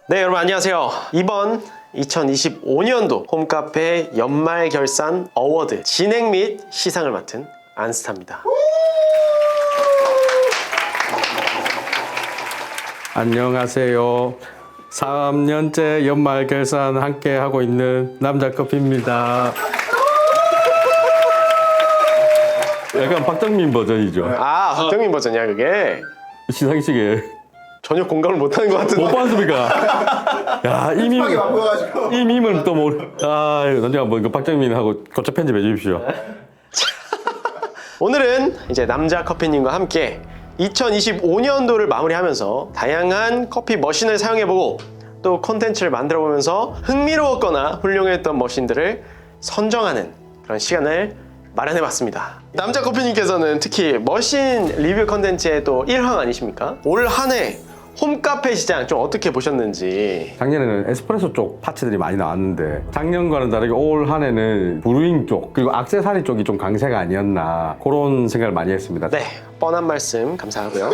네, 여러분 안녕하세요. 이번 2025년도 홈카페 연말 결산 어워드 진행 및 시상을 맡은 안스타입니다. 안녕하세요. 3년째 연말 결산 함께 하고 있는 남자커피입니다. 약간 박정민 버전이죠. 아, 박정민 버전이야 그게? 시상식에 전혀 공감을 못하는 것 같은데. 못 봤습니까? 야, 이 밈을 또 모르. 아, 나중에 한번 그 박정민하고 고쳐 편집해 주십시오. 오늘은 이제 남자 커피님과 함께 2025년도를 마무리하면서 다양한 커피 머신을 사용해보고 또 콘텐츠를 만들어보면서 흥미로웠거나 훌륭했던 머신들을 선정하는 그런 시간을 마련해봤습니다. 남자 커피님께서는 특히 머신 리뷰 콘텐츠의 또 1황 아니십니까? 올 한 해 홈카페 시장 좀 어떻게 보셨는지. 작년에는 에스프레소 쪽 파츠들이 많이 나왔는데 작년과는 다르게 올 한 해는 브루잉 쪽 그리고 액세서리 쪽이 좀 강세가 아니었나 그런 생각을 많이 했습니다. 네, 뻔한 말씀 감사하고요.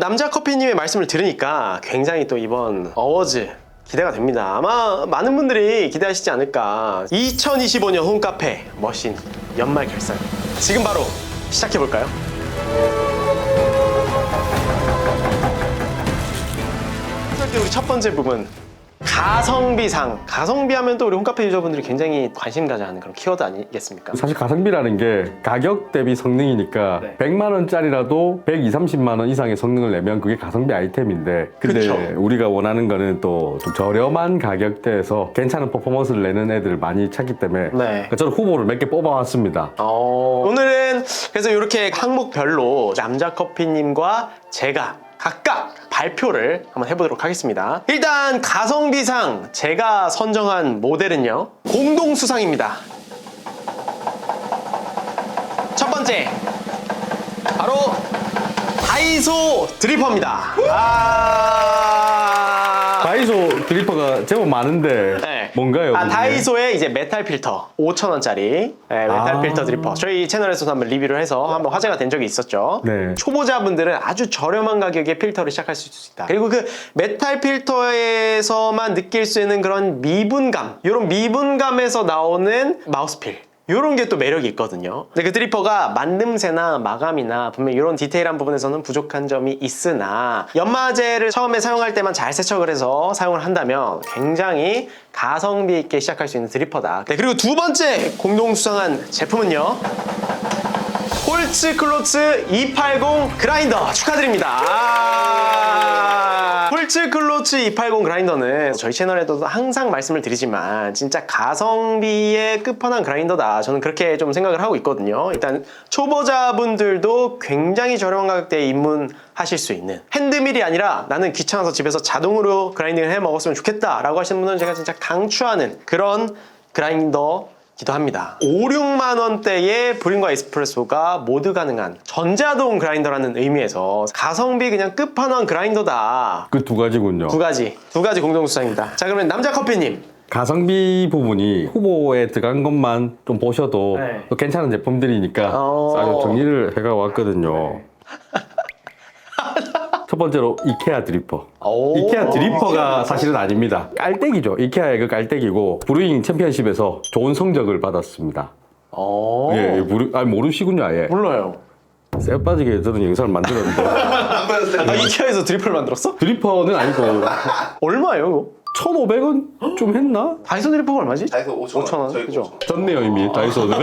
남자 커피님의 말씀을 들으니까 굉장히 또 이번 어워즈 기대가 됩니다. 아마 많은 분들이 기대하시지 않을까. 2025년 홈카페 머신 연말 결산 지금 바로 시작해볼까요? 우리 첫 번째 부분 가성비상. 가성비 하면 또 우리 홈카페 유저분들이 굉장히 관심 가져하는 그런 키워드 아니겠습니까? 사실 가성비라는 게 가격 대비 성능이니까 네. 100만 원짜리라도 120, 30만 원 이상의 성능을 내면 그게 가성비 아이템인데 근데 그쵸. 우리가 원하는 거는 또 좀 저렴한 가격대에서 괜찮은 퍼포먼스를 내는 애들을 많이 찾기 때문에 네. 저는 후보를 몇 개 뽑아왔습니다. 오늘은 그래서 이렇게 항목별로 남자 커피님과 제가 각각 발표를 한번 해보도록 하겠습니다. 일단 가성비상 제가 선정한 모델은요 공동수상입니다. 첫 번째 바로 다이소 드리퍼입니다. 다이소 드리퍼가 제법 많은데 네. 뭔가요? 그게? 다이소의 이제 메탈 필터 5,000원짜리 메탈 필터 드리퍼 저희 채널에서도 한번 리뷰를 해서 한번 화제가 된 적이 있었죠. 네. 초보자분들은 아주 저렴한 가격에 필터를 시작할 수 있다. 그리고 그 메탈 필터에서만 느낄 수 있는 그런 미분감, 이런 미분감에서 나오는 마우스필, 이런 게 또 매력이 있거든요. 근데 그 드리퍼가 만듦새나 마감이나 분명 이런 디테일한 부분에서는 부족한 점이 있으나 연마제를 처음에 사용할 때만 잘 세척을 해서 사용을 한다면 굉장히 가성비 있게 시작할 수 있는 드리퍼다. 네, 그리고 두 번째 공동 수상한 제품은요 홀츠 클로츠 280 그라인더 축하드립니다. 홀츠 클로츠 280 그라인더는 저희 채널에도 항상 말씀을 드리지만 진짜 가성비의 끝판왕 그라인더다. 저는 그렇게 좀 생각을 하고 있거든요. 일단 초보자분들도 굉장히 저렴한 가격대에 입문하실 수 있는, 핸드밀이 아니라 나는 귀찮아서 집에서 자동으로 그라인딩을 해 먹었으면 좋겠다 라고 하시는 분은 제가 진짜 강추하는 그런 그라인더 기도 합니다. 5, 6만 원대의 브링과 에스프레소가 모두 가능한 전자동 그라인더라는 의미에서 가성비 그냥 끝판왕 그라인더다. 그 두 가지군요. 두 가지 공동수상입니다. 자, 그러면 남자 커피님. 가성비 부분이 후보에 들어간 것만 좀 보셔도 네. 또 괜찮은 제품들이니까 아주 정리를 해가 왔거든요. 첫 번째로 이케아 드리퍼. 이케아 드리퍼가 사실은 아닙니다. 깔때기죠. 이케아의 그 깔때기고 브루잉 챔피언십에서 좋은 성적을 받았습니다. 예, 모르시군요, 아예. 몰라요. 쎄 빠지게 저는 영상을 만들었는데 이케아에서 드리퍼를 만들었어? 드리퍼는 아니고 얼마예요, 이거? 1,500원 좀 했나? 다이소 드리퍼가 얼마지? 다이소 5,000원. 저희 그죠? 졌네요 이미 다이소는.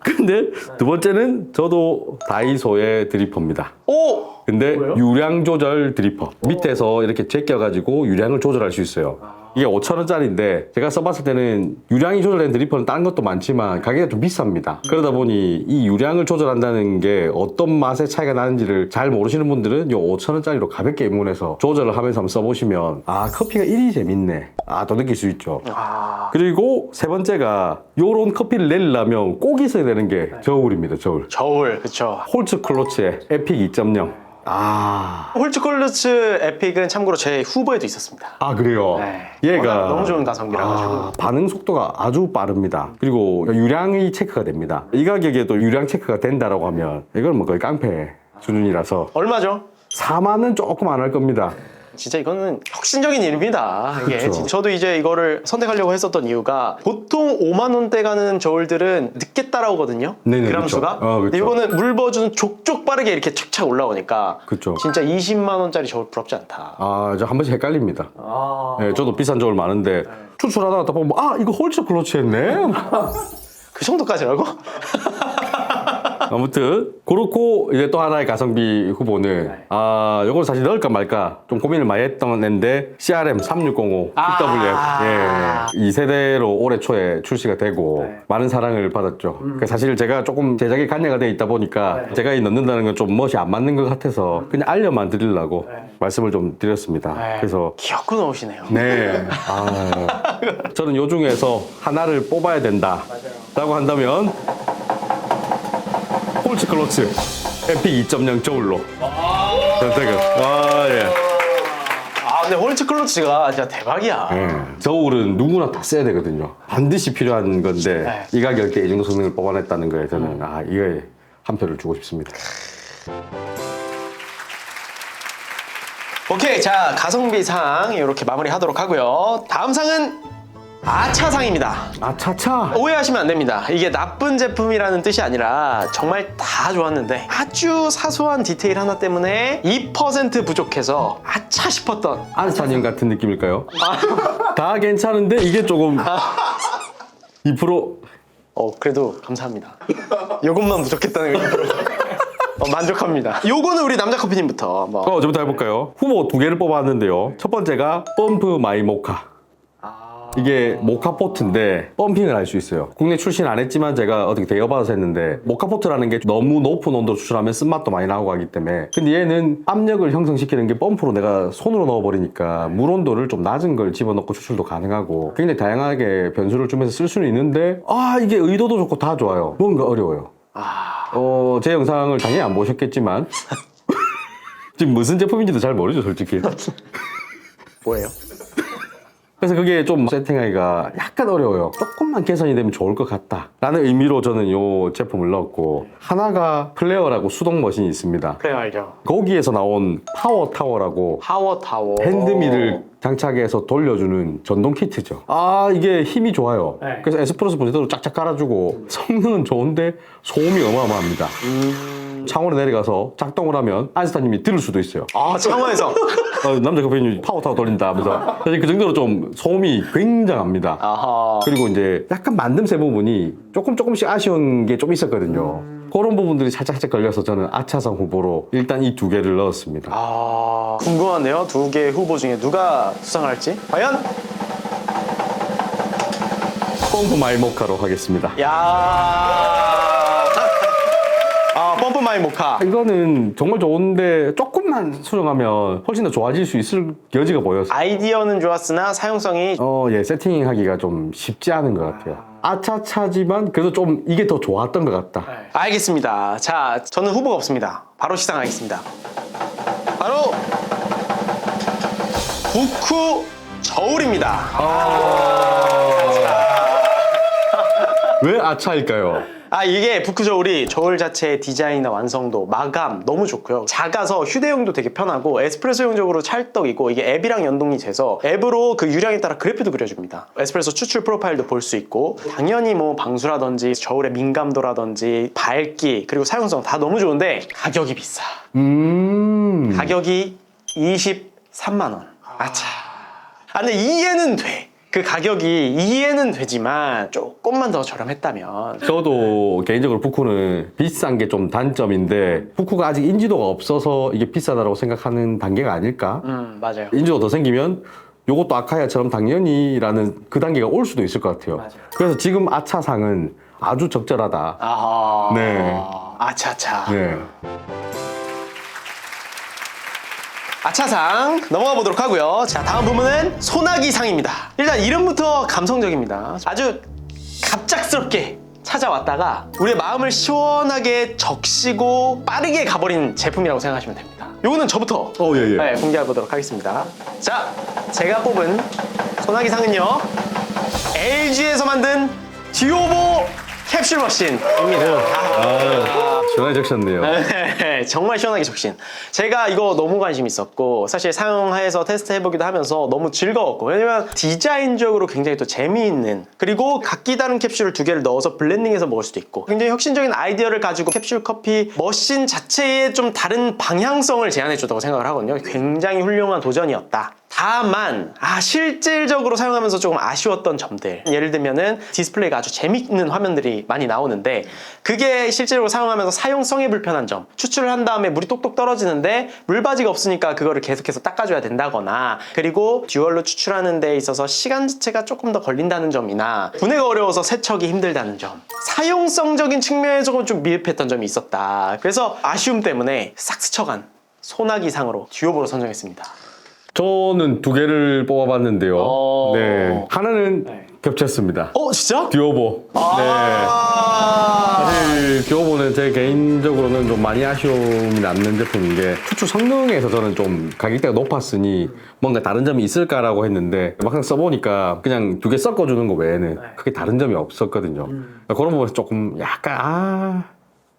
근데 두 번째는 저도 다이소의 드리퍼입니다. 오! 근데 뭐예요? 유량 조절 드리퍼 밑에서 이렇게 제껴가지고 유량을 조절할 수 있어요. 이게 5,000원짜리인데 제가 써봤을 때는 유량이 조절된 드리퍼는 다른 것도 많지만 가격이 좀 비쌉니다. 그러다 보니 이 유량을 조절한다는 게 어떤 맛의 차이가 나는지를 잘 모르시는 분들은 이 5,000원짜리로 가볍게 입문해서 조절을 하면서 한번 써보시면 아 커피가 이리 재밌네 또 느낄 수 있죠. 그리고 세 번째가 요런 커피를 내려면 꼭 있어야 되는 게 저울입니다. 저울, 그쵸. 홀츠 클로츠의 에픽 2.0. 홀츠 콜루츠 에픽은 참고로 제 후보에도 있었습니다. 그래요? 네. 얘가 너무 좋은 가성비라 가지고. 반응 속도가 아주 빠릅니다. 그리고 유량이 체크가 됩니다. 이 가격에도 유량 체크가 된다라고 하면 이건 뭐 거의 깡패 수준이라서 얼마죠? 4만원 조금 안 할 겁니다. 진짜 이거는 혁신적인 일입니다. 이게 그쵸. 저도 이제 이거를 선택하려고 했었던 이유가 보통 5만 원대 가는 저울들은 늦게 따라오거든요. 네네, 그람 그쵸. 수가. 그쵸. 근데 이거는 물 버주는 족족 빠르게 이렇게 착착 올라오니까 그쵸. 진짜 20만 원짜리 저울 부럽지 않다. 아, 저 한 번씩 헷갈립니다. 네, 저도 비싼 저울 많은데 추출하다가 딱 보면 아, 이거 홀처 클러치 했네. 그 정도까지라고? 아무튼 그렇고 이제 또 하나의 가성비 후보는 아, 요걸 사실 넣을까 말까 좀 고민을 많이 했던 애인데 CRM 3605 PWF 예, 이 세대로 올해 초에 출시가 되고 많은 사랑을 받았죠. 사실 제가 조금 제작에 관여가 돼 있다 보니까 제가 이 넣는다는 건 좀 멋이 안 맞는 것 같아서 그냥 알려만 드리려고 말씀을 좀 드렸습니다. 그래서 귀엽고 넣으시네요. 네. 아, 저는 요 중에서 하나를 뽑아야 된다. 라고 한다면 홀츠 클러츠 에픽 2.0 저울로 선택을. 아, 예. 아 근데 홀츠 클러치가 진짜 대박이야. 예. 저울은 누구나 다 써야 되거든요. 반드시 필요한 건데 이 가격대 이 정도 성능을 뽑아냈다는 거에 저는 아, 이거에 한 표를 주고 싶습니다. 오케이, 자 가성비 상 이렇게 마무리하도록 하고요. 다음 상은 아차상입니다. 아, 차차. 오해하시면 안 됩니다. 이게 나쁜 제품이라는 뜻이 아니라 정말 다 좋았는데 아주 사소한 디테일 하나 때문에 2% 부족해서 아차 싶었던 안스타님 같은 느낌일까요? 다 괜찮은데 이게 조금 2% 그래도 감사합니다. 요것만 부족했다는 거 만족합니다. 요거는 우리 남자 커피님부터 뭐. 저부터 해볼까요? 후보 2개를 뽑았는데요. 첫 번째가 펌프 마이 모카. 이게 모카포트인데 펌핑을 할 수 있어요. 국내 출시는 안 했지만 제가 어떻게 대여받아서 했는데 모카포트라는 게 너무 높은 온도로 추출하면 쓴맛도 많이 나고 하기 때문에 근데 얘는 압력을 형성시키는 게 펌프로 내가 손으로 넣어버리니까 물 온도를 좀 낮은 걸 집어넣고 추출도 가능하고 굉장히 다양하게 변수를 주면서 쓸 수는 있는데 아 이게 의도도 좋고 다 좋아요. 뭔가 어려워요. 제 영상을 당연히 안 보셨겠지만 지금 무슨 제품인지도 잘 모르죠 솔직히. 뭐예요? 그래서 그게 좀 세팅하기가 약간 어려워요. 조금만 개선이 되면 좋을 것 같다 라는 의미로 저는 이 제품을 넣었고 하나가 플레어라고 수동 머신이 있습니다. 그래 알죠. 거기에서 나온 파워 타워라고 파워 타워. 핸드밀을 장착해서 돌려주는 전동 키트죠. 아 이게 힘이 좋아요. 네. 그래서 에스프레소 분쇄도로 짝짝 깔아주고 성능은 좋은데 소음이 어마어마합니다. 창원에 내려가서 작동을 하면 안스타님이 들을 수도 있어요. 창원에서. 남자 커피님 파워 타워 돌린다 하면서 사실 그 정도로 좀 소음이 굉장합니다. 아하. 그리고 이제 약간 만듦새 부분이 조금씩 아쉬운 게 좀 있었거든요. 그런 부분들이 살짝 걸려서 저는 아차상 후보로 일단 이 2개를 넣었습니다. 궁금한데요. 2개 후보 중에 누가 수상을 할지? 과연? pom프 마이 모카로 하겠습니다. 펌프 마이 모카. 이거는 정말 좋은데 조금만 수정하면 훨씬 더 좋아질 수 있을 여지가 보여서 아이디어는 좋았으나 사용성이 예, 세팅하기가 좀 쉽지 않은 것 같아요. 아차차지만 그래도 좀 이게 더 좋았던 것 같다. 알겠습니다. 자, 저는 후보가 없습니다. 바로 시상하겠습니다. 바로 부쿠 저울입니다. 왜 아차일까요? 이게 부쿠 저울이 저울 자체의 디자인이나 완성도, 마감 너무 좋고요. 작아서 휴대용도 되게 편하고 에스프레소용적으로 찰떡이고 이게 앱이랑 연동이 돼서 앱으로 그 유량에 따라 그래프도 그려줍니다. 에스프레소 추출 프로파일도 볼 수 있고 당연히 뭐 방수라든지 저울의 민감도라든지 밝기 그리고 사용성 다 너무 좋은데 가격이 비싸. 가격이 23만 원. 아차. 근데 이해는 돼. 그 가격이 이해는 되지만 조금만 더 저렴했다면. 저도 개인적으로 부쿠는 비싼 게 좀 단점인데 부쿠가 아직 인지도가 없어서 이게 비싸다고 생각하는 단계가 아닐까? 맞아요. 인지도가 더 생기면 요것도 아카야처럼 당연히라는 그 단계가 올 수도 있을 것 같아요. 맞아요. 그래서 지금 아차상은 아주 적절하다. 아하. 네. 아차차. 네. 아차상 넘어가 보도록 하고요. 자, 다음 부문은 소나기상입니다. 일단 이름부터 감성적입니다. 아주 갑작스럽게 찾아왔다가 우리의 마음을 시원하게 적시고 빠르게 가버린 제품이라고 생각하시면 됩니다. 요거는 저부터 예. 네, 공개해 보도록 하겠습니다. 자, 제가 뽑은 소나기상은요 LG에서 만든 듀오보 캡슐 머신입니다. 시원하게 적셨네요. 네, 정말 시원하게 적신. 제가 이거 너무 관심 있었고 사실 사용해서 테스트 해보기도 하면서 너무 즐거웠고 왜냐면 디자인적으로 굉장히 또 재미있는 그리고 각기 다른 캡슐을 두 개를 넣어서 블렌딩해서 먹을 수도 있고 굉장히 혁신적인 아이디어를 가지고 캡슐 커피 머신 자체에 좀 다른 방향성을 제안해줬다고 생각을 하거든요. 굉장히 훌륭한 도전이었다. 다만 실질적으로 사용하면서 조금 아쉬웠던 점들 예를 들면은 디스플레이가 아주 재밌는 화면들이 많이 나오는데 그게 실제로 사용하면서 사용성이 불편한 점 추출을 한 다음에 물이 똑똑 떨어지는데 물바지가 없으니까 그거를 계속해서 닦아줘야 된다거나 그리고 듀얼로 추출하는 데 있어서 시간 자체가 조금 더 걸린다는 점이나 분해가 어려워서 세척이 힘들다는 점 사용성적인 측면에서 좀 미흡했던 점이 있었다. 그래서 아쉬움 때문에 싹 스쳐간 소나기상으로 듀오보로 선정했습니다. 저는 두 개를 뽑아봤는데요. 네. 하나는 겹쳤습니다. 진짜? 듀오보. 네. 사실 듀오보는 제 개인적으로는 좀 많이 아쉬움이 남는 제품인 게 추출 성능에서 저는 좀 가격대가 높았으니 뭔가 다른 점이 있을까라고 했는데 막상 써보니까 그냥 두 개 섞어주는 거 외에는 크게 다른 점이 없었거든요. 그런 부분에서 조금 약간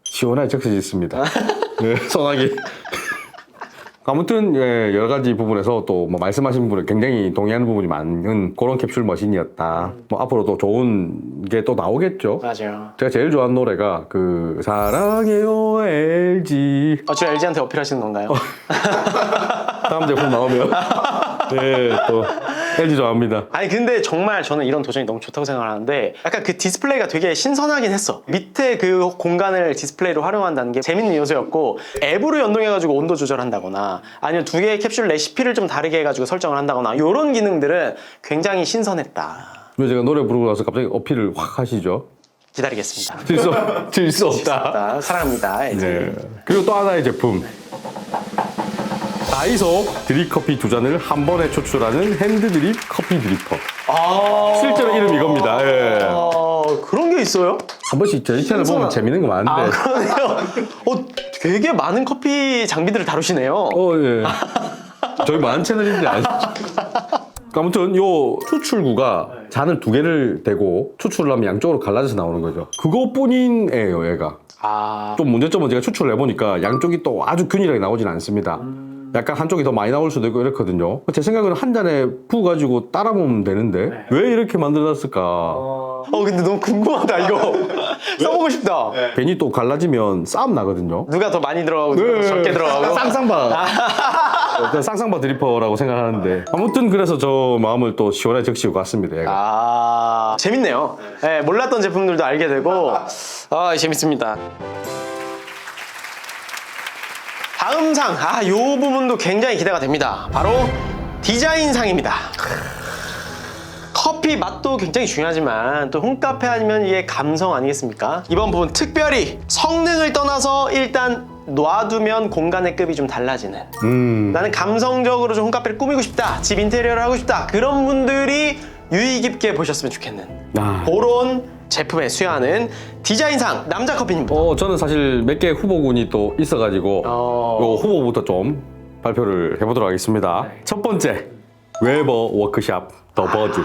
시원하게 적셔졌습니다. 네, 소나기. 아무튼 여러 가지 부분에서 또 뭐 말씀하신 부분에 굉장히 동의하는 부분이 많은 그런 캡슐 머신이었다. 뭐 앞으로도 좋은 게 또 나오겠죠. 맞아요. 제가 제일 좋아하는 노래가 그 사랑해요 LG. 지금 LG한테 어필하시는 건가요? 다음 제품 나오면 네, 또 LG 좋아합니다. 아니 근데 정말 저는 이런 도전이 너무 좋다고 생각하는데 약간 그 디스플레이가 되게 신선하긴 했어. 밑에 그 공간을 디스플레이로 활용한다는 게 재밌는 요소였고 앱으로 연동해가지고 온도 조절한다거나 아니면 두 개의 캡슐 레시피를 좀 다르게 해가지고 설정을 한다거나 이런 기능들은 굉장히 신선했다. 왜 제가 노래 부르고 나서 갑자기 어필을 확 하시죠? 기다리겠습니다. 질 수 없다. 사랑합니다. LG. 네. 그리고 또 하나의 제품. 다이소 드립커피 두 잔을 한 번에 추출하는 핸드드립 커피 드리퍼. 실제로 이름 이겁니다. 예. 그런 게 있어요? 한 번씩 저희 채널 보면 재밌는 거 많은데. 그러네요. 되게 많은 커피 장비들을 다루시네요. 예. 저희 많은 채널인지 아시죠? 아무튼 요 추출구가 잔을 두 개를 대고 추출을 하면 양쪽으로 갈라져서 나오는 거죠. 그것뿐이에요, 얘가. 좀 문제점은 제가 추출을 해보니까 양쪽이 또 아주 균일하게 나오진 않습니다. 약간 한쪽이 더 많이 나올 수도 있고 이렇거든요. 제 생각에는 한 잔에 부어가지고 따라 먹으면 되는데 왜 이렇게 만들어놨을까? 근데 너무 궁금하다 이거. 써보고 싶다. 괜히 또 갈라지면 싸움 나거든요. 누가 더 많이 들어가고 누가 더 적게 들어가고. 쌍쌍바. 쌍쌍바 드리퍼라고 생각하는데 아무튼 그래서 저 마음을 또 시원하게 적시고 갔습니다. 얘가. 재밌네요. 네, 몰랐던 제품들도 알게 되고 재밌습니다. 다음 상, 요 부분도 굉장히 기대가 됩니다. 바로 디자인상입니다. 커피 맛도 굉장히 중요하지만 또 홈카페 아니면 이게 감성 아니겠습니까? 이번 부분 특별히 성능을 떠나서 일단 놔두면 공간의 급이 좀 달라지는 나는 감성적으로 좀 홈카페를 꾸미고 싶다, 집 인테리어를 하고 싶다, 그런 분들이 유의 깊게 보셨으면 좋겠는 그런 제품에 수여하는 디자인상 남자 커피입니다. 저는 사실 몇 개 후보군이 또 있어가지고 요 후보부터 좀 발표를 해보도록 하겠습니다. 첫 번째, 웨버 워크샵 더 버드.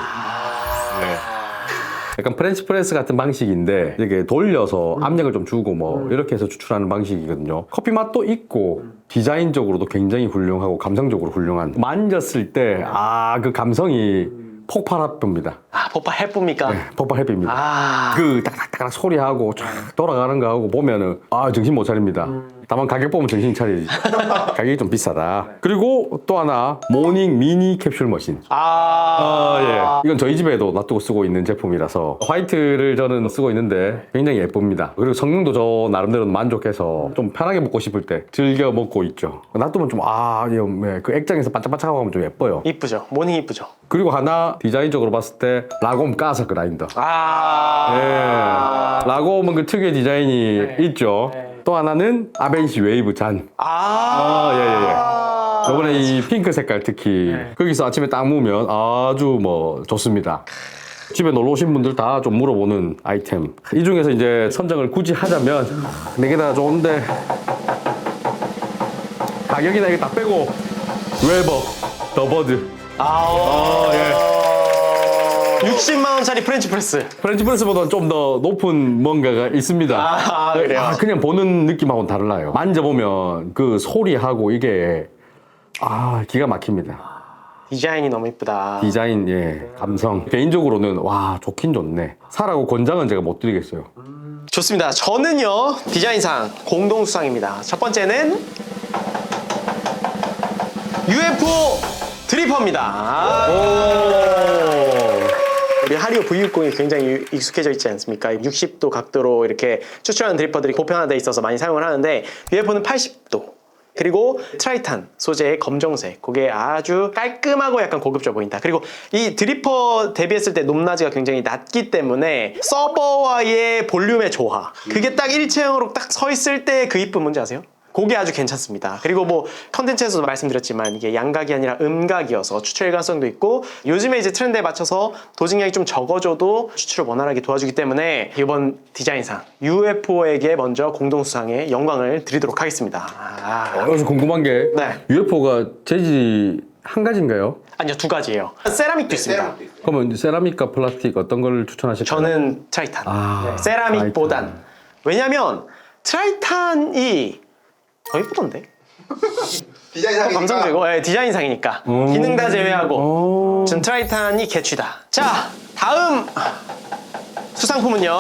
약간 프렌치 프레스 같은 방식인데 이렇게 돌려서 압력을 좀 주고 뭐 이렇게 해서 추출하는 방식이거든요. 커피 맛도 있고 디자인적으로도 굉장히 훌륭하고 감성적으로 훌륭한, 만졌을 때 그 감성이 폭발합니다. 폭발 해봅니까? 네, 폭발 해봅니다. 그 딱딱딱 소리하고 쫙 돌아가는 거 하고 보면은 정신 못 차립니다. 다만 가격 보면 정신 차리지. 가격이 좀 비싸다. 그리고 또 하나, 모닝 미니 캡슐 머신. 예. 이건 저희 집에도 놔두고 쓰고 있는 제품이라서 화이트를 저는 쓰고 있는데 굉장히 예쁩니다. 그리고 성능도 저 나름대로 만족해서 좀 편하게 먹고 싶을 때 즐겨 먹고 있죠. 놔두면 좀 그 액정에서 반짝반짝하고 하면 좀 예뻐요. 이쁘죠. 모닝 이쁘죠. 그리고 하나 디자인적으로 봤을 때 라곰 가스 그라인더. 라곰은 그 특유의 디자인이 있죠. 또 하나는 아벤시 웨이브 잔. 이번에 이 핑크 색깔 특히 거기서 아침에 딱 모으면 아주 좋습니다. 집에 놀러 오신 분들 다 좀 물어보는 아이템. 이 중에서 이제 선정을 굳이 하자면 4개 다 좋은데 가격이나 이거 다 빼고 웨버 더 버드. 60만 원짜리 프렌치 프레스. 프렌치 프레스보다 좀 더 높은 뭔가가 있습니다. 그래요. 그냥 보는 느낌하고는 달라요. 만져보면 그 소리하고 이게 기가 막힙니다. 디자인이 너무 이쁘다. 디자인, 감성. 개인적으로는 와 좋긴 좋네. 사라고 권장은 제가 못 드리겠어요. 좋습니다. 저는요 디자인상 공동수상입니다. 첫 번째는 UFO 드리퍼입니다. 우리 하리오 V60이 굉장히 익숙해져 있지 않습니까? 60도 각도로 이렇게 추출하는 드리퍼들이 보편화되어 있어서 많이 사용을 하는데 UFO는 80도 그리고 트라이탄 소재의 검정색 그게 아주 깔끔하고 약간 고급져 보인다. 그리고 이 드리퍼 대비했을 때 높낮이가 굉장히 낮기 때문에 서버와의 볼륨의 조화 그게 딱 일체형으로 딱 서 있을 때 그 이쁨 뭔지 아세요? 그게 아주 괜찮습니다. 그리고 뭐 컨텐츠에서도 말씀드렸지만 이게 양각이 아니라 음각이어서 추출 일관성도 있고 요즘에 이제 트렌드에 맞춰서 도징량이 좀 적어져도 추출을 원활하게 도와주기 때문에 이번 디자인상 UFO에게 먼저 공동수상의 영광을 드리도록 하겠습니다. 여기서 궁금한 게 네. UFO가 재질이 한 가지인가요? 아니요, 두 가지예요. 세라믹도 있습니다. 그러면 세라믹과 플라스틱 어떤 걸 추천하실까요? 저는 트라이탄. 네, 세라믹보단. 트라이탄. 왜냐면 트라이탄이 더 이쁘던데? 디자인상이니까. 감성적이고 디자인상이니까 기능 다 제외하고 전 트라이탄이 개취다. 자, 다음 수상품은요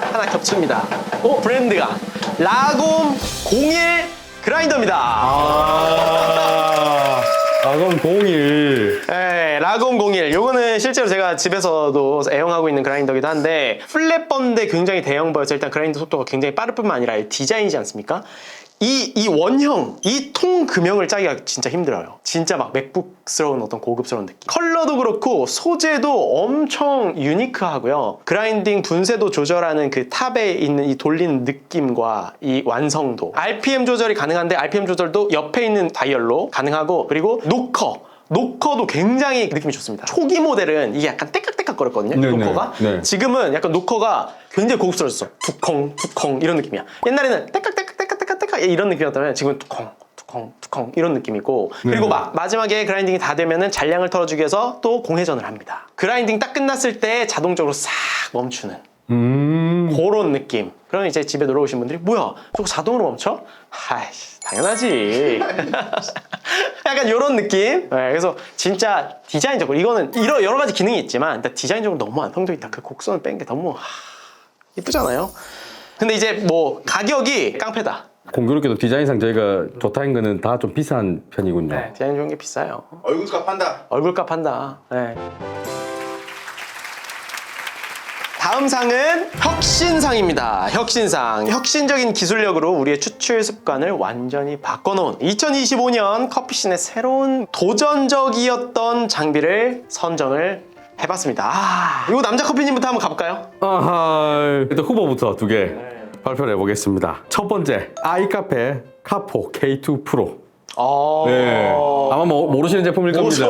하나 겹칩니다. 브랜드가 라곰 01 그라인더입니다. 그럼 01. 네, 라곰 01. 요거는 실제로 제가 집에서도 애용하고 있는 그라인더기도 한데 플랫번데 굉장히 대형 보여서 일단 그라인더 속도가 굉장히 빠를 뿐만 아니라 디자인이지 않습니까? 이 원형, 이 통 금형을 짜기가 진짜 힘들어요. 진짜 막 맥북스러운 어떤 고급스러운 느낌. 컬러도 그렇고 소재도 엄청 유니크하고요. 그라인딩 분쇄도 조절하는 그 탑에 있는 이 돌리는 느낌과 이 완성도. RPM 조절이 가능한데 RPM 조절도 옆에 있는 다이얼로 가능하고 그리고 노커도 굉장히 느낌이 좋습니다. 초기 모델은 이게 약간 떼깍떼깍거렸거든요. 네네. 노커가. 네. 지금은 약간 노커가 굉장히 고급스러졌어. 두컹 이런 느낌이야. 옛날에는 떼깍떼깍 이런 느낌이었다면 지금은 두컹 이런 느낌이고 그리고 막 마지막에 그라인딩이 다 되면은 잔량을 털어주기 위해서 또 공회전을 합니다. 그라인딩 딱 끝났을 때 자동적으로 싹 멈추는 그런 느낌. 그럼 이제 집에 놀러 오신 분들이 뭐야 저거 자동으로 멈춰? 아이씨 당연하지. 약간 이런 느낌. 그래서 진짜 디자인적으로 이거는 이런 여러 가지 기능이 있지만 일단 디자인적으로 너무 완성도 있다. 그 곡선을 뺀 게 너무 이쁘잖아요. 근데 이제 뭐 가격이 깡패다. 공교롭게도 디자인상 저희가 좋다는 거는 다 좀 비싼 편이군요. 디자인 좋은 게 비싸요. 얼굴값 한다. 얼굴값 한다. 네. 다음 상은 혁신상입니다. 혁신상. 혁신적인 기술력으로 우리의 추출 습관을 완전히 바꿔놓은 2025년 커피씬의 새로운 도전적이었던 장비를 선정을 해봤습니다. 이거 남자 커피님부터 한번 가볼까요? 일단 후보부터 두 개 발표를 해보겠습니다. 첫 번째, 아이카페 카포 K2 프로. 네. 아마 모르시는 제품일 겁니다.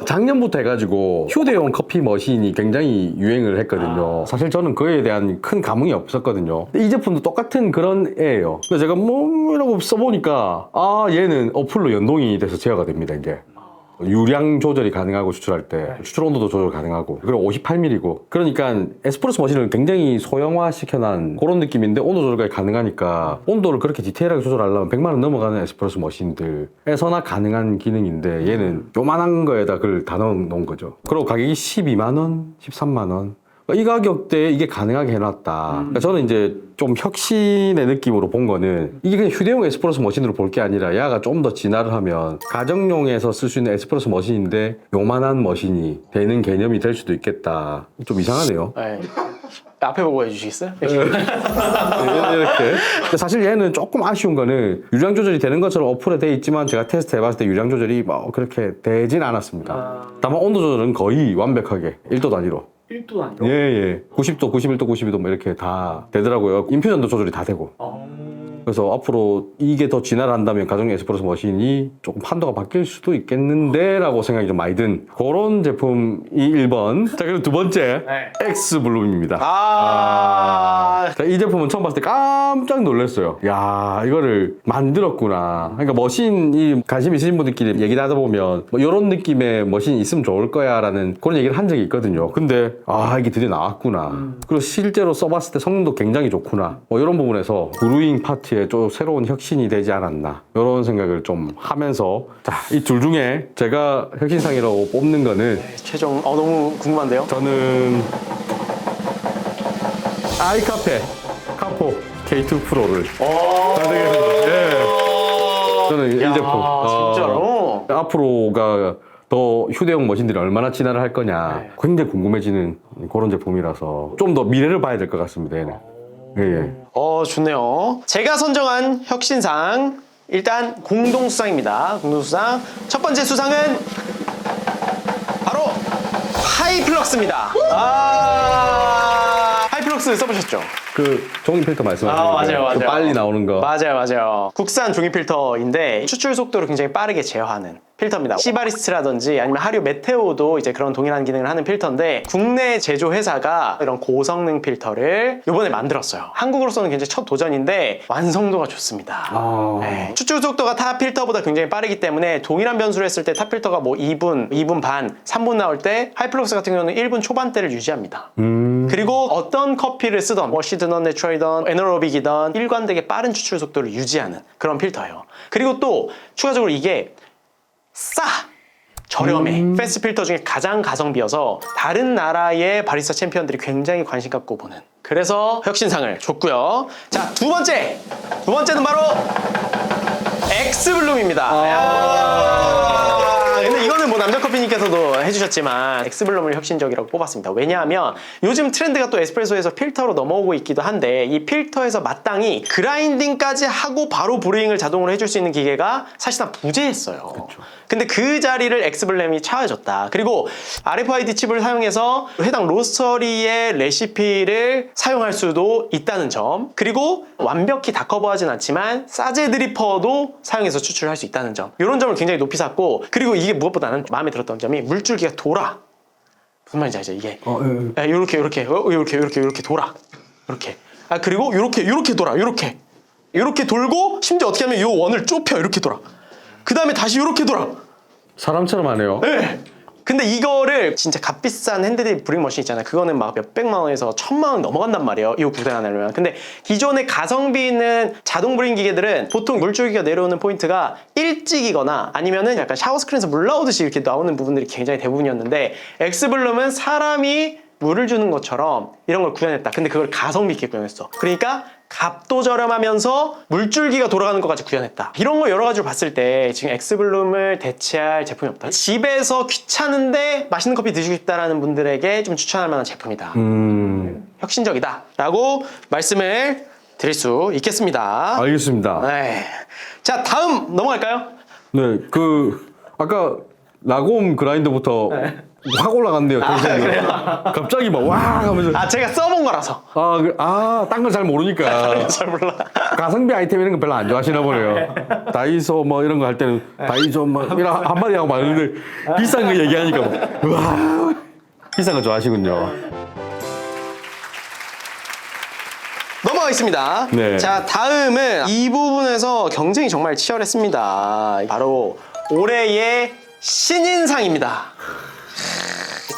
작년부터 해가지고 휴대용 커피 머신이 굉장히 유행을 했거든요. 사실 저는 그에 대한 큰 감흥이 없었거든요. 이 제품도 똑같은 그런 애예요. 근데 제가 이러고 써보니까 얘는 어플로 연동이 돼서 제어가 됩니다. 이제 유량 조절이 가능하고 추출할 때 추출 온도도 조절 가능하고 그리고 58ml고 그러니까 에스프레소 머신을 굉장히 소형화 시켜놓은 그런 느낌인데 온도 조절이 가능하니까 온도를 그렇게 디테일하게 조절하려면 100만 원 넘어가는 에스프레소 머신들에서나 가능한 기능인데 얘는 요만한 거에다 그걸 다 넣어놓은 거죠. 그리고 가격이 12만 원, 13만 원. 이 가격대에 이게 가능하게 해놨다. 그러니까 저는 이제 좀 혁신의 느낌으로 본 거는 이게 그냥 휴대용 에스프레소 머신으로 볼 게 아니라 야가 좀 더 진화를 하면 가정용에서 쓸 수 있는 에스프레소 머신인데 요만한 머신이 되는 개념이 될 수도 있겠다. 좀 이상하네요. 네. 앞에 보고 해주시겠어요? 이렇게. 근데 사실 얘는 조금 아쉬운 거는 유량 조절이 되는 것처럼 어플에 돼 있지만 제가 테스트 해봤을 때 유량 조절이 뭐 그렇게 되진 않았습니다. 다만 온도 조절은 거의 완벽하게 1도 단위로. 1도 아니고. 예. 90도, 91도, 92도 뭐 이렇게 다 되더라고요. 인퓨전도 조절이 다 되고. 그래서 앞으로 이게 더 진화한다면 가정 에스프레소 머신이 조금 판도가 바뀔 수도 있겠는데 라고 생각이 좀 많이 든 그런 제품이 1번. 자, 그리고 두 번째 엑스블룸입니다. 자, 이 제품은 처음 봤을 때 깜짝 놀랐어요. 야, 이거를 만들었구나. 그러니까 머신이 관심 있으신 분들끼리 얘기를 하다 보면 뭐 이런 느낌의 머신이 있으면 좋을 거야 라는 그런 얘기를 한 적이 있거든요. 근데 이게 드디어 나왔구나. 그리고 실제로 써봤을 때 성능도 굉장히 좋구나. 뭐 이런 부분에서 브루잉 파트에 좀 새로운 혁신이 되지 않았나. 이런 생각을 좀 하면서 자, 이 둘 중에 제가 혁신상이라고 뽑는 거는 최종 너무 궁금한데요. 저는 아이카페 카포 K2 프로를 선택했습니다. 예. 저는 이 제품 진짜로? 앞으로가 더 휴대용 머신들이 얼마나 진화를 할 거냐 굉장히 궁금해지는 그런 제품이라서 좀 더 미래를 봐야 될 것 같습니다. 얘는. 예. 좋네요. 제가 선정한 혁신상 일단 공동수상입니다. 공동수상 첫 번째 수상은 바로 하이플럭스입니다. 하이플럭스 써보셨죠? 그 종이 필터 말씀하시는 거예요? 맞아요. 그 빨리 나오는 거. 맞아요. 국산 종이 필터인데 추출 속도를 굉장히 빠르게 제어하는 필터입니다. 시바리스트라든지 아니면 하류 메테오도 이제 그런 동일한 기능을 하는 필터인데 국내 제조 회사가 이런 고성능 필터를 이번에 만들었어요. 한국으로서는 굉장히 첫 도전인데 완성도가 좋습니다. 네. 추출 속도가 타 필터보다 굉장히 빠르기 때문에 동일한 변수를 했을 때 타 필터가 뭐 2분, 2분 반, 3분 나올 때 하이플럭스 같은 경우는 1분 초반대를 유지합니다. 그리고 어떤 커피를 쓰던 워시든 내추럴이든 에너로빅이든 일관되게 빠른 추출 속도를 유지하는 그런 필터예요. 그리고 또 추가적으로 이게 저렴해. 패스트 필터 중에 가장 가성비여서 다른 나라의 바리스타 챔피언들이 굉장히 관심 갖고 보는 그래서 혁신상을 줬고요. 자, 두 번째는 바로 엑스블룸입니다. 근데 이거는 뭐 남자커피님께서도 해주셨지만 엑스블룸을 혁신적이라고 뽑았습니다. 왜냐하면 요즘 트렌드가 또 에스프레소에서 필터로 넘어오고 있기도 한데 이 필터에서 마땅히 그라인딩까지 하고 바로 브루잉을 자동으로 해줄 수 있는 기계가 사실상 부재했어요. 근데 그 자리를 엑스블룸이 차지해줬다. 그리고 RFID 칩을 사용해서 해당 로스터리의 레시피를 사용할 수도 있다는 점, 그리고 완벽히 다 커버하진 않지만 사제 드리퍼도 사용해서 추출할 수 있다는 점, 이런 점을 굉장히 높이 샀고, 그리고 이게 무엇보다는 마음에 들었던 점이 물줄기가 돌아. 무슨 말인지 알죠? 이게 이렇게 돌아. 이렇게. 그리고 이렇게 돌아. 이렇게 돌고 심지어 어떻게 하면 이 원을 좁혀. 이렇게 돌아. 그 다음에 다시 이렇게 돌아. 사람처럼 하네요. 네. 근데 이거를 진짜 값비싼 핸드드 브링 머신 있잖아요. 그거는 막 몇백만 원에서 1000만 원 넘어간단 말이에요. 이거 구매하려면. 근데 기존의 가성비 있는 자동 브링 기계들은 보통 물줄기가 내려오는 포인트가 일찍이거나 아니면은 약간 샤워 스크린에서 물 나오듯이 이렇게 나오는 부분들이 굉장히 대부분이었는데, 엑스블룸은 사람이 물을 주는 것처럼 이런 걸 구현했다. 근데 그걸 가성비 있게 구현했어. 그러니까 값도 저렴하면서 물줄기가 돌아가는 것까지 구현했다. 이런 거 여러 가지로 봤을 때 지금 엑스블룸을 대체할 제품이 없다. 집에서 귀찮은데 맛있는 커피 드시고 싶다라는 분들에게 좀 추천할 만한 제품이다. 혁신적이다 라고 말씀을 드릴 수 있겠습니다. 알겠습니다. 네. 자, 다음 넘어갈까요? 네, 아까 라곰 그라인더부터 확 올라갔네요. 갑자기 막 와 하면서. 제가 써본 거라서. 딴 걸 잘 모르니까. 잘 몰라. 가성비 아이템 이런 거 별로 안 좋아하시나 보네요. 다이소 뭐 이런 거 할 때는 다이소 뭐 이런 한마디 하고 말는데 비싼 거 얘기하니까 막, 우와, 비싼 거 좋아하시군요. 넘어가겠습니다. 네. 자, 다음은 이 부분에서 경쟁이 정말 치열했습니다. 바로 올해의 신인상입니다.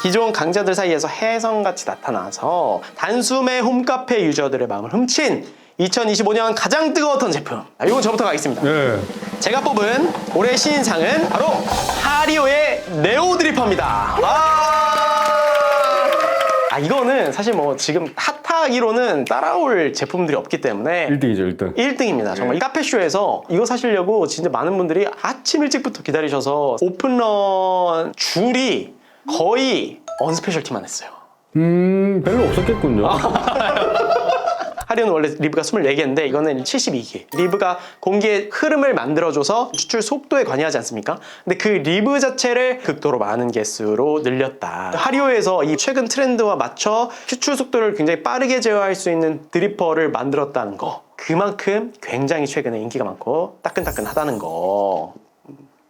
기존 강자들 사이에서 혜성같이 나타나서 단숨에 홈카페 유저들의 마음을 훔친 2025년 가장 뜨거웠던 제품. 이건 저부터 가겠습니다. 네. 제가 뽑은 올해 신인상은 바로 하리오의 네오 드리퍼입니다. 이거는 사실 뭐 지금 핫하기로는 따라올 제품들이 없기 때문에 1등이죠, 1등. 1등입니다. 정말 이 카페쇼에서 이거 사시려고 진짜 많은 분들이 아침 일찍부터 기다리셔서 오픈런 줄이 거의 언스페셜티만 했어요. 별로 없었겠군요. 하리오는 원래 리브가 24개인데 이거는 72개. 리브가 공기의 흐름을 만들어줘서 추출 속도에 관여하지 않습니까? 근데 그 리브 자체를 극도로 많은 개수로 늘렸다. 하리오에서 이 최근 트렌드와 맞춰 추출 속도를 굉장히 빠르게 제어할 수 있는 드리퍼를 만들었다는 거. 그만큼 굉장히 최근에 인기가 많고 따끈따끈하다는 거.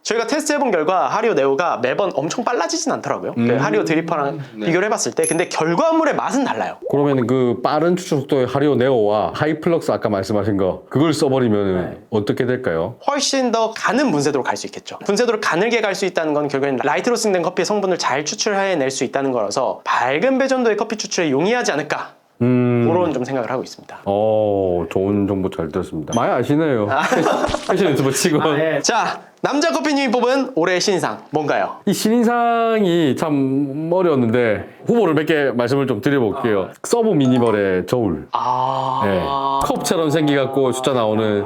저희가 테스트해본 결과 하리오 네오가 매번 엄청 빨라지진 않더라고요. 그 하리오 드리퍼랑 비교를 해봤을 때. 근데 결과물의 맛은 달라요. 그러면 그 빠른 추출 속도의 하리오 네오와 하이플럭스 아까 말씀하신 거 그걸 써버리면 어떻게 될까요? 훨씬 더 가는 분쇄도로 갈 수 있겠죠. 분쇄도를 가늘게 갈 수 있다는 건 결국엔 라이트 로스팅된 커피의 성분을 잘 추출해낼 수 있다는 거라서 밝은 배전도의 커피 추출에 용이하지 않을까, 그런 좀 생각을 하고 있습니다. 좋은 정보 잘 들었습니다. 많이 아시네요. 패션 유튜버 치고. 자, 남자 커피님이 뽑은 올해의 신상 뭔가요? 이 신인상이 참 어려웠는데 후보를 몇 개 말씀을 좀 드려볼게요. 서브 미니멀의 저울. 네. 컵처럼 생기갖고 숫자 나오는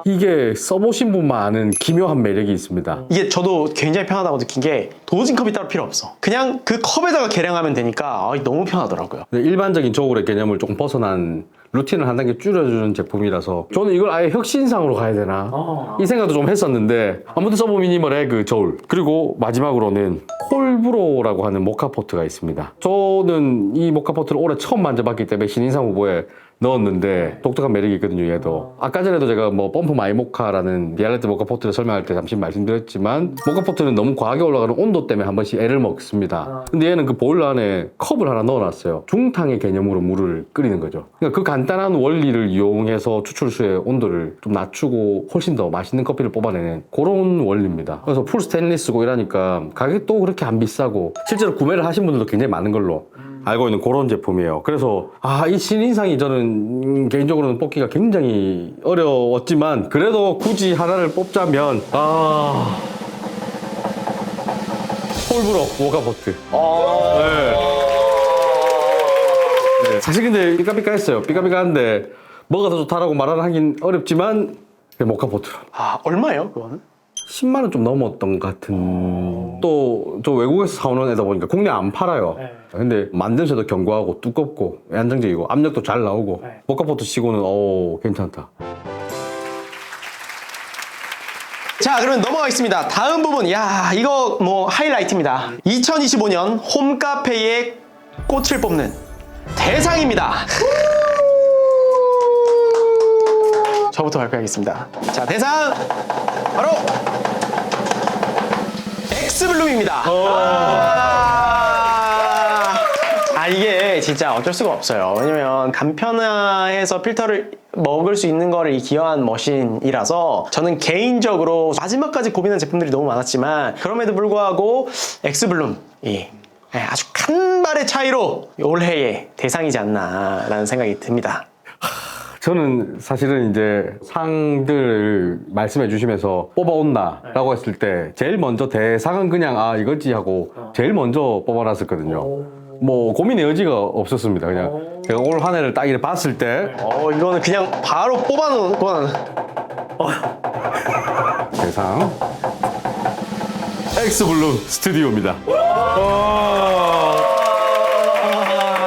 이게 써보신 분만 아는 기묘한 매력이 있습니다. 이게 저도 굉장히 편하다고 느낀 게 도진 컵이 따로 필요 없어. 그냥 그 컵에다가 계량하면 되니까 너무 편하더라고요. 일반적인 저울의 개념을 조금 벗어난 루틴을 한 단계 줄여주는 제품이라서 저는 이걸 아예 혁신상으로 가야 되나 이 생각도 좀 했었는데 아무튼 서브 미니멀의 그 저울, 그리고 마지막으로는 콜브로라고 하는 모카포트가 있습니다. 저는 이 모카포트를 올해 처음 만져봤기 때문에 신인상 후보에 넣었는데 독특한 매력이 있거든요. 얘도 아까 전에도 제가 뭐 펌프 마이 모카라는 디알레트 모카포트를 설명할 때 잠시 말씀드렸지만, 모카포트는 너무 과하게 올라가는 온도 때문에 한 번씩 애를 먹습니다. 근데 얘는 그 보일러 안에 컵을 하나 넣어놨어요. 중탕의 개념으로 물을 끓이는 거죠. 그러니까 그 간단한 원리를 이용해서 추출수의 온도를 좀 낮추고 훨씬 더 맛있는 커피를 뽑아내는 그런 원리입니다. 그래서 풀 스테인리스고 이러니까 가격도 그렇게 안 비싸고 실제로 구매를 하신 분들도 굉장히 많은 걸로 알고 있는 그런 제품이에요. 그래서 이 신인상이 저는 개인적으로는 뽑기가 굉장히 어려웠지만 그래도 굳이 하나를 뽑자면 콜브로 모카포트. 네. 사실 근데 삐까삐까했어요. 삐까삐까한데 뭐가 더 좋다라고 말을 하긴 어렵지만 모카포트로. 얼마예요 그거는? 10만 원 좀 넘었던 것 같은. 또 저 외국에서 사오는 애다 보니까 국내 안 팔아요. 근데 만듦새도 견고하고 두껍고 안정적이고 압력도 잘 나오고 모카포트 치고는 괜찮다. 자, 그러면 넘어가겠습니다. 다음 부분, 이거 뭐 하이라이트입니다. 2025년 홈카페의 꽃을 뽑는 대상입니다. 저부터 발표하겠습니다. 자, 대상 바로 엑스블룸입니다. 이게 진짜 어쩔 수가 없어요. 왜냐면 간편화해서 필터를 먹을 수 있는 거를 기여한 머신이라서 저는 개인적으로 마지막까지 고민한 제품들이 너무 많았지만 그럼에도 불구하고 엑스블룸이 아주 간발의 차이로 올해의 대상이지 않나라는 생각이 듭니다. 저는 사실은 이제 상들을 말씀해 주시면서 뽑아온다 라고 했을 때 제일 먼저 대상은 그냥 이거지 하고 제일 먼저 뽑아놨었거든요. 뭐 고민의 여지가 없었습니다. 그냥 제가 올 한 해를 딱 이렇게 봤을 때 이거는 그냥 바로 뽑아놓은 거는 대상 엑스블룸 스튜디오입니다.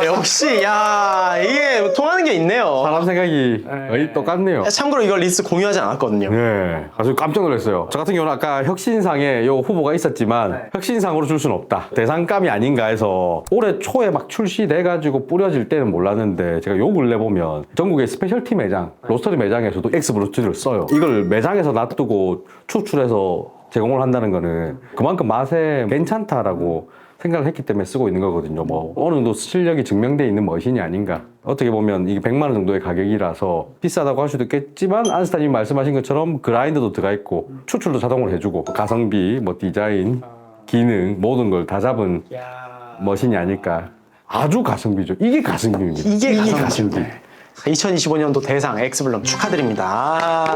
역시 이게 통하는 게 있네요. 사람 생각이 거의 똑같네요. 참고로 이걸 리스트 공유하지 않았거든요. 네, 아주 깜짝 놀랐어요. 저 같은 경우는 아까 혁신상에 요 후보가 있었지만 혁신상으로 줄 수는 없다. 대상감이 아닌가 해서 올해 초에 막 출시돼가지고 뿌려질 때는 몰랐는데 제가 요 근래 보면 전국의 스페셜티 매장, 로스터리 매장에서도 엑스블룸 스튜디오를 써요. 이걸 매장에서 놔두고 추출해서 제공을 한다는 거는 그만큼 맛에 괜찮다라고 생각을 했기 때문에 쓰고 있는 거거든요. 뭐 어느 정도 실력이 증명되어 있는 머신이 아닌가. 어떻게 보면 이게 100만 원 정도의 가격이라서 비싸다고 할 수도 있겠지만 안스타님이 말씀하신 것처럼 그라인더도 들어가 있고 추출도 자동으로 해주고 가성비, 뭐 디자인, 기능 모든 걸 다 잡은 머신이 아닐까. 아주 가성비죠. 이게 가성비입니다. 이게 가성비. 2025년도 대상 엑스블룸 축하드립니다.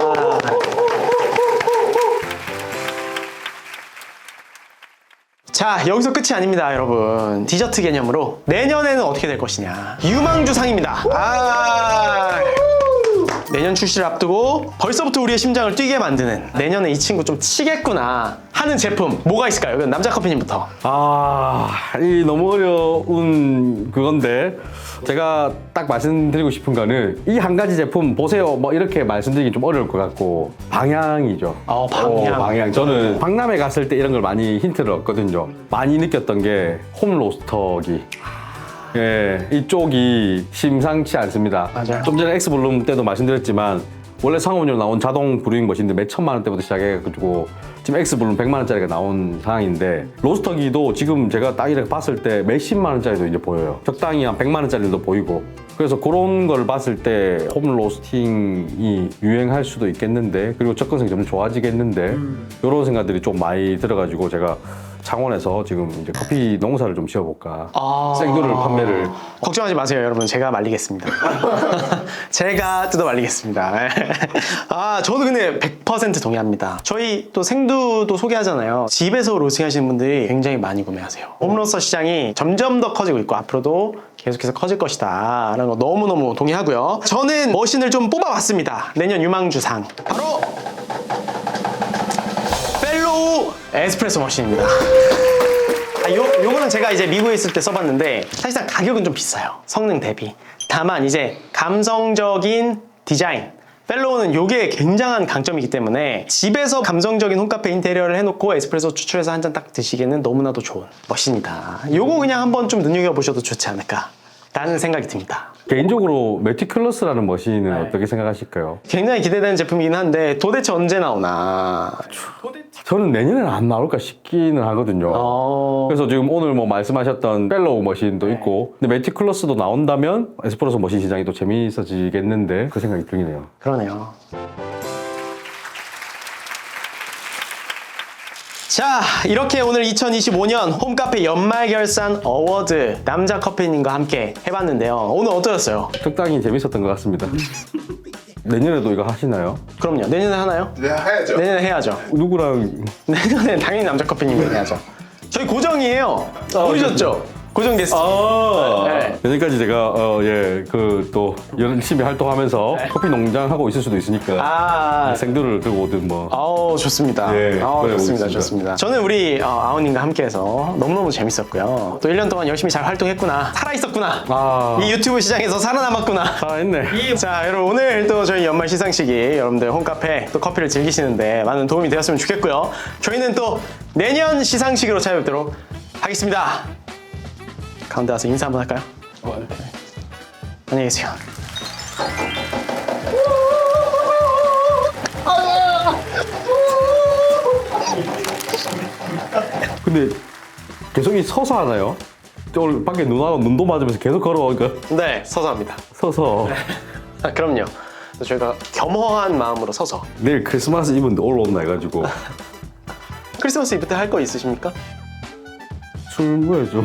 자, 여기서 끝이 아닙니다, 여러분. 디저트 개념으로 내년에는 어떻게 될 것이냐. 유망주상입니다. 내년 출시를 앞두고 벌써부터 우리의 심장을 뛰게 만드는, 내년에 이 친구 좀 치겠구나 하는 제품 뭐가 있을까요? 그럼 남자 커피님부터. 이 너무 어려운 그건데 제가 딱 말씀드리고 싶은 거는 이 한 가지 제품 보세요 뭐 이렇게 말씀드리기 좀 어려울 것 같고 방향이죠. 방향. 저는 박람회 갔을 때 이런 걸 많이 힌트를 얻거든요. 많이 느꼈던 게 홈 로스터기. 예, 이쪽이 심상치 않습니다. 맞아요. 좀 전에 엑스블룸 때도 말씀드렸지만 원래 상업용으로 나온 자동 브루잉 머신인데 몇 천만 원대부터 시작해가지고 지금 엑스블룸 100만 원짜리가 나온 상황인데 로스터기도 지금 제가 딱 이렇게 봤을 때 몇십만 원짜리도 이제 보여요. 적당히 한 100만 원짜리도 보이고 그래서 그런 걸 봤을 때 홈 로스팅이 유행할 수도 있겠는데 그리고 접근성이 점점 좋아지겠는데 이런 생각들이 좀 많이 들어가지고 제가 창원에서 지금 이제 커피 농사를 좀 지어볼까 생두를 판매를 걱정하지 마세요, 여러분. 제가 말리겠습니다. 제가 뜯어 말리겠습니다. 저도 근데 100% 동의합니다. 저희 또 생두도 소개하잖아요. 집에서 로스팅 하시는 분들이 굉장히 많이 구매하세요. 홈로서 시장이 점점 더 커지고 있고 앞으로도 계속해서 커질 것이다 라는 거 너무너무 동의하고요. 저는 머신을 좀 뽑아봤습니다. 내년 유망주상 바로 펠로우 에스프레소 머신입니다. 요거는 제가 이제 미국에 있을 때 써봤는데 사실상 가격은 좀 비싸요. 성능 대비. 다만 이제 감성적인 디자인. 펠로우는 요게 굉장한 강점이기 때문에 집에서 감성적인 홈카페 인테리어를 해놓고 에스프레소 추출해서 한 잔 딱 드시기에는 너무나도 좋은 머신이다. 요거 그냥 한번 좀 눈여겨보셔도 좋지 않을까 라는 생각이 듭니다. 개인적으로 메티클러스라는 머신은 어떻게 생각하실까요? 굉장히 기대되는 제품이긴 한데 도대체 언제 나오나. 저는 내년에는 안 나올까 싶기는 하거든요. 그래서 지금 오늘 뭐 말씀하셨던 펠로우 머신도 있고 근데 메티클러스도 나온다면 에스프레소 머신 시장이 또 재미있어지겠는데 그 생각이 들기네요. 그러네요. 자, 이렇게 오늘 2025년 홈카페 연말결산 어워드 남자 커피님과 함께 해봤는데요. 오늘 어떠셨어요? 적당히 재밌었던 것 같습니다. 내년에도 이거 하시나요? 그럼요. 내년에 하나요? 네, 해야죠. 내년에 해야죠. 누구랑 내년에 당연히 남자 커피님과 해야죠. 저희 고정이에요. 보이셨죠? 고정 게스트. 네. 여기까지 제가 또 열심히 활동하면서 커피 농장 하고 있을 수도 있으니까 생두를 들고 오든 뭐. 좋습니다. 예, 좋습니다. 그래보겠습니다. 좋습니다. 저는 우리 아우님과 함께해서 너무너무 재밌었고요. 또 1년 동안 열심히 잘 활동했구나. 살아있었구나. 이 유튜브 시장에서 살아남았구나. 살아있네. 자, 여러분 오늘 또 저희 연말 시상식이 여러분들 홈카페 또 커피를 즐기시는데 많은 도움이 되었으면 좋겠고요. 저희는 또 내년 시상식으로 찾아뵙도록 하겠습니다. 가운데 와서 인사 한번 할까요? 안녕히 계세요. 근데 계속 이 서서 하나요? 오늘 밖에 눈도 맞으면서 계속 걸어오니까 네, 서서 합니다. 서서 그럼요. 저희가 겸허한 마음으로 서서. 내일 크리스마스 이브인데 올라온다 해가지고 크리스마스 이브 때 할 거 있으십니까? 술 먹어야죠.